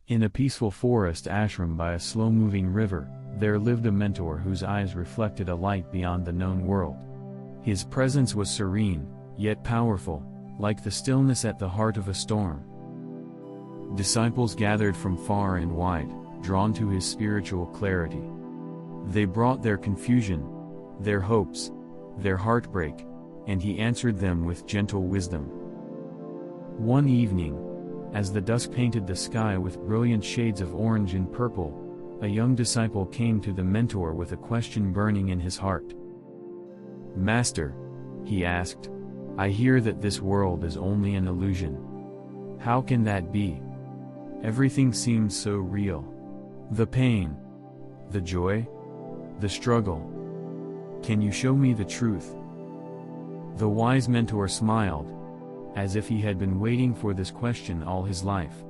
In a peaceful forest ashram by a slow-moving river, there lived a mentor whose eyes reflected a light beyond the known world. His presence was serene, yet powerful, like the stillness at the heart of a storm. Disciples gathered from far and wide, drawn to his spiritual clarity. They brought their confusion, their hopes, their heartbreak, and he answered them with gentle wisdom. One evening, as the dusk painted the sky with brilliant shades of orange and purple, a young disciple came to the mentor with a question burning in his heart. "Master," he asked, "I hear that this world is only an illusion. How can that be? Everything seems so real. The pain, the joy, the struggle. Can you show me the truth?" The wise mentor smiled, as if he had been waiting for this question all his life.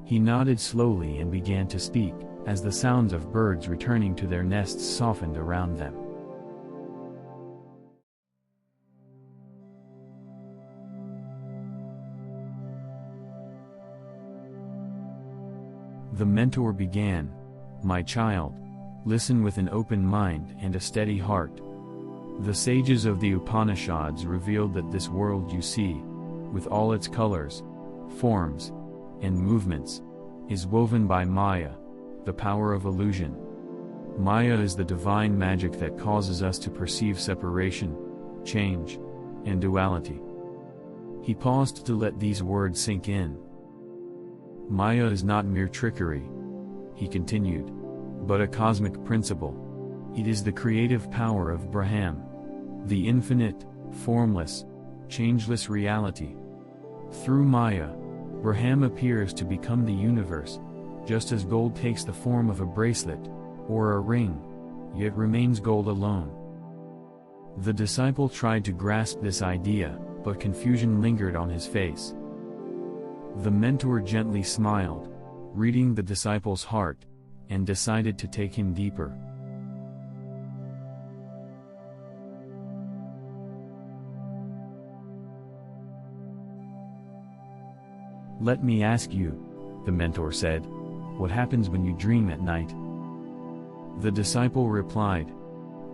He nodded slowly and began to speak, as the sounds of birds returning to their nests softened around them. The mentor began, "My child, listen with an open mind and a steady heart. The sages of the Upanishads revealed that this world you see, with all its colors, forms, and movements, is woven by Maya, the power of illusion. Maya is the divine magic that causes us to perceive separation, change, and duality." He paused to let these words sink in. "Maya is not mere trickery," he continued, "but a cosmic principle. It is the creative power of Brahman, the infinite, formless, changeless reality. Through Maya, Brahman appears to become the universe, just as gold takes the form of a bracelet, or a ring, yet remains gold alone." The disciple tried to grasp this idea, but confusion lingered on his face. The mentor gently smiled, reading the disciple's heart, and decided to take him deeper. "Let me ask you," the mentor said, "what happens when you dream at night?" The disciple replied,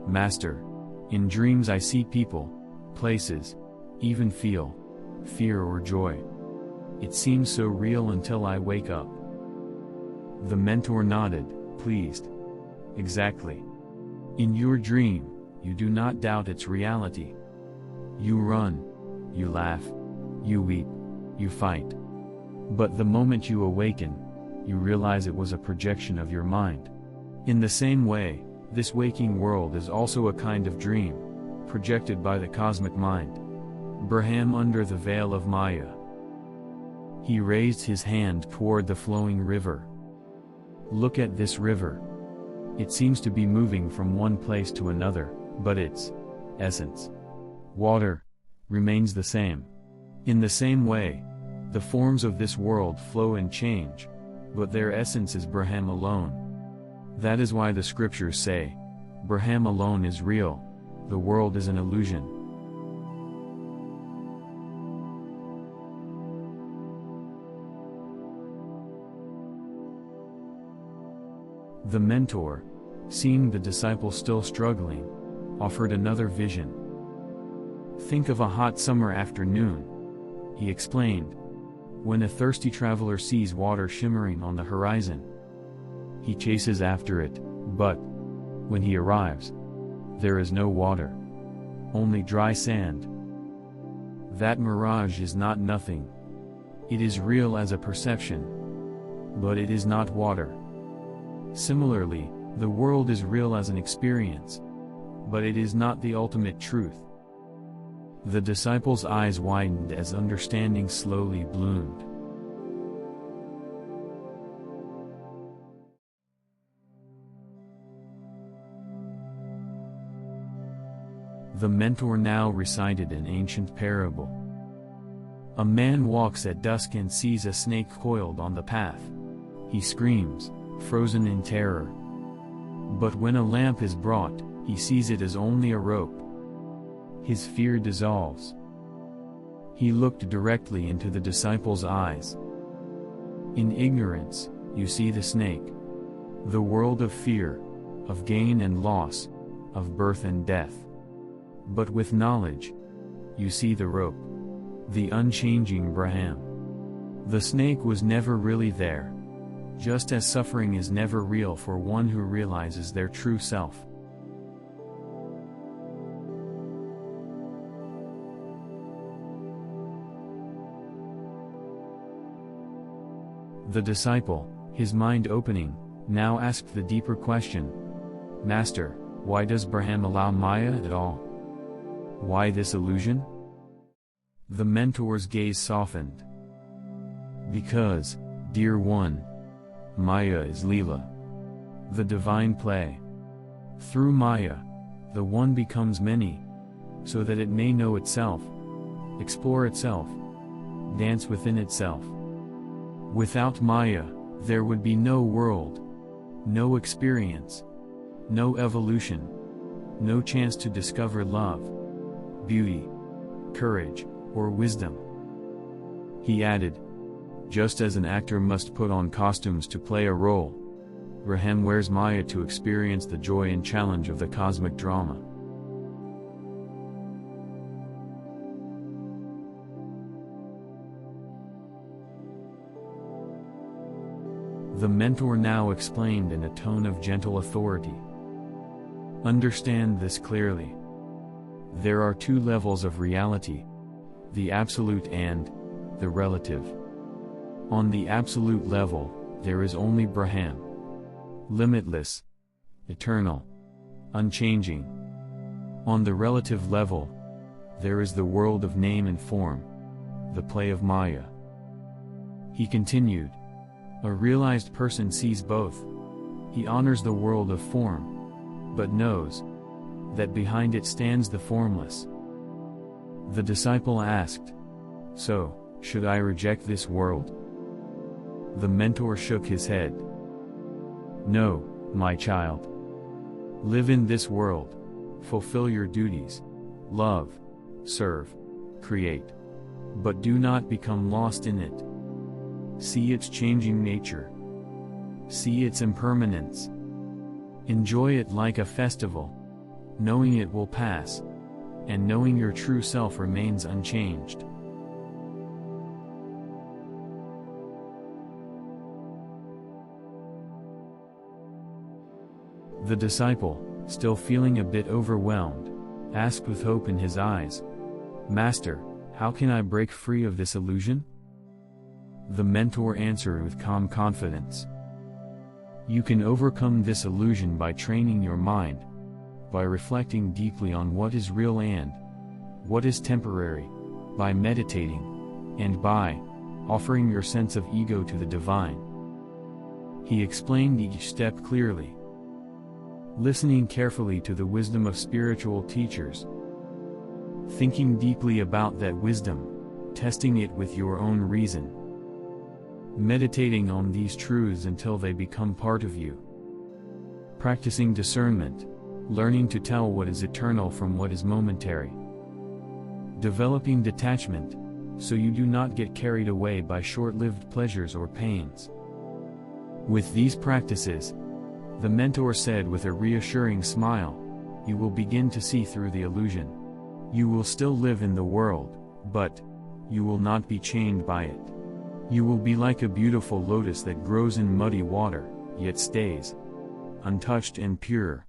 "Master, in dreams I see people, places, even feel fear or joy. It seems so real until I wake up." The mentor nodded, pleased. "Exactly. In your dream, you do not doubt its reality. You run, you laugh, you weep, you fight. But the moment you awaken, you realize it was a projection of your mind. In the same way, this waking world is also a kind of dream, projected by the cosmic mind. Brahman under the veil of Maya." He raised his hand toward the flowing river. "Look at this river. It seems to be moving from one place to another, but its essence, water, remains the same. In the same way, the forms of this world flow and change, but their essence is Brahman alone. That is why the scriptures say, Brahman alone is real, the world is an illusion." The mentor, seeing the disciple still struggling, offered another vision. "Think of a hot summer afternoon," he explained, "when a thirsty traveler sees water shimmering on the horizon. He chases after it, but, when he arrives, there is no water, only dry sand. That mirage is not nothing. It is real as a perception, but it is not water. Similarly, the world is real as an experience, but it is not the ultimate truth." The disciple's eyes widened as understanding slowly bloomed. The mentor now recited an ancient parable. "A man walks at dusk and sees a snake coiled on the path. He screams, frozen in terror. But when a lamp is brought, he sees it as only a rope. His fear dissolves." He looked directly into the disciple's eyes. In ignorance, you see the snake, the world of fear, of gain and loss, of birth and death. But with knowledge, you see the rope, the unchanging Brahman. The snake was never really there, just as suffering is never real for one who realizes their true self. The disciple, his mind opening, now asked the deeper question, Master, why does Brahman allow Maya at all? Why this illusion? The mentor's gaze softened. Because, dear one, Maya is Leela, the divine play. Through Maya, the one becomes many, so that it may know itself, explore itself, dance within itself. Without Maya, there would be no world, no experience, no evolution, no chance to discover love, beauty, courage, or wisdom. He added, just as an actor must put on costumes to play a role, Brahman wears Maya to experience the joy and challenge of the cosmic drama. The mentor now explained in a tone of gentle authority. Understand this clearly. There are two levels of reality, the absolute and the relative. On the absolute level, there is only Brahman, limitless, eternal, unchanging. On the relative level, there is the world of name and form, the play of Maya. He continued, a realized person sees both. He honors the world of form, but knows that behind it stands the formless. The disciple asked, so, should I reject this world? The mentor shook his head. No, my child. Live in this world, fulfill your duties, love, serve, create. But do not become lost in it. See its changing nature. See its impermanence. Enjoy it like a festival, knowing it will pass, and knowing your true self remains unchanged. The disciple, still feeling a bit overwhelmed, asked with hope in his eyes, Master, how can I break free of this illusion? The mentor answered with calm confidence. You can overcome this illusion by training your mind, by reflecting deeply on what is real and what is temporary, by meditating, and by offering your sense of ego to the divine. He explained each step clearly, listening carefully to the wisdom of spiritual teachers, thinking deeply about that wisdom, testing it with your own reason, meditating on these truths until they become part of you, practicing discernment, learning to tell what is eternal from what is momentary, developing detachment, so you do not get carried away by short-lived pleasures or pains. With these practices, the mentor said with a reassuring smile, you will begin to see through the illusion. You will still live in the world, but you will not be chained by it. You will be like a beautiful lotus that grows in muddy water, yet stays untouched and pure.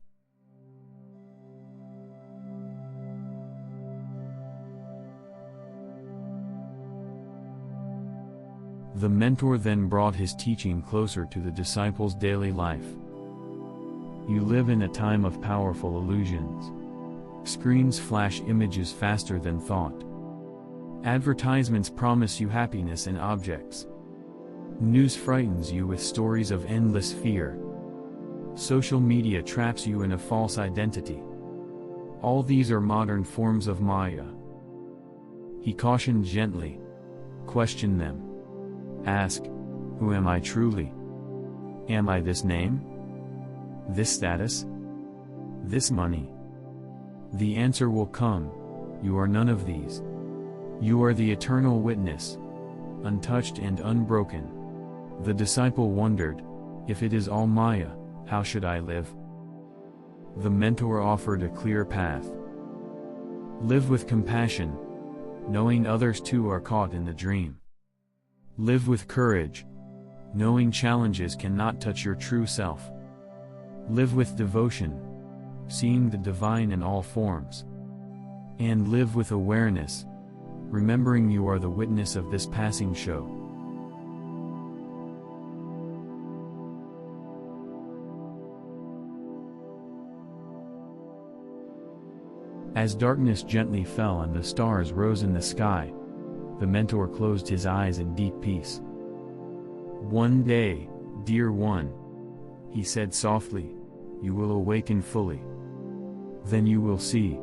The mentor then brought his teaching closer to the disciple's daily life. You live in a time of powerful illusions. Screens flash images faster than thought. Advertisements promise you happiness in objects. News frightens you with stories of endless fear. Social media traps you in a false identity. All these are modern forms of Maya. He cautioned gently. Question them. Ask, who am I truly? Am I this name? This status? This money? The answer will come, you are none of these. You are the eternal witness, untouched and unbroken. The disciple wondered, if it is all Maya, how should I live? The mentor offered a clear path. Live with compassion, knowing others too are caught in the dream. Live with courage, knowing challenges cannot touch your true self. Live with devotion, seeing the divine in all forms. And live with awareness, remembering you are the witness of this passing show. As darkness gently fell and the stars rose in the sky, the mentor closed his eyes in deep peace. One day, dear one, he said softly, you will awaken fully. Then you will see.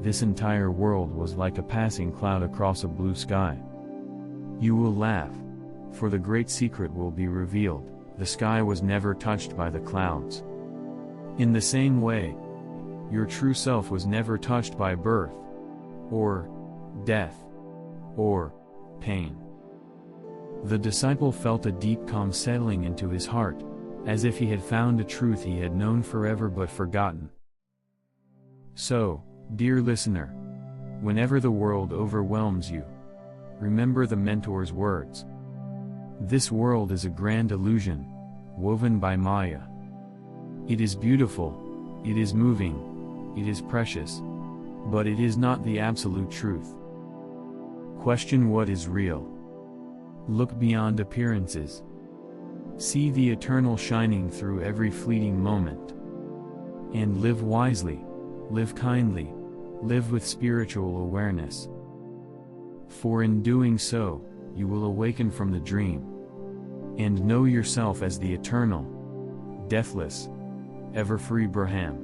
This entire world was like a passing cloud across a blue sky. You will laugh, for the great secret will be revealed, the sky was never touched by the clouds. In the same way, your true self was never touched by birth, or death, or pain. The disciple felt a deep calm settling into his heart, as if he had found a truth he had known forever but forgotten. So, dear listener, whenever the world overwhelms you, remember the mentor's words. This world is a grand illusion, woven by Maya. It is beautiful, it is moving, it is precious, but it is not the absolute truth. Question what is real. Look beyond appearances. See the eternal shining through every fleeting moment. And live wisely, live kindly, live with spiritual awareness. For in doing so, you will awaken from the dream, and know yourself as the eternal, deathless, ever-free Brahman.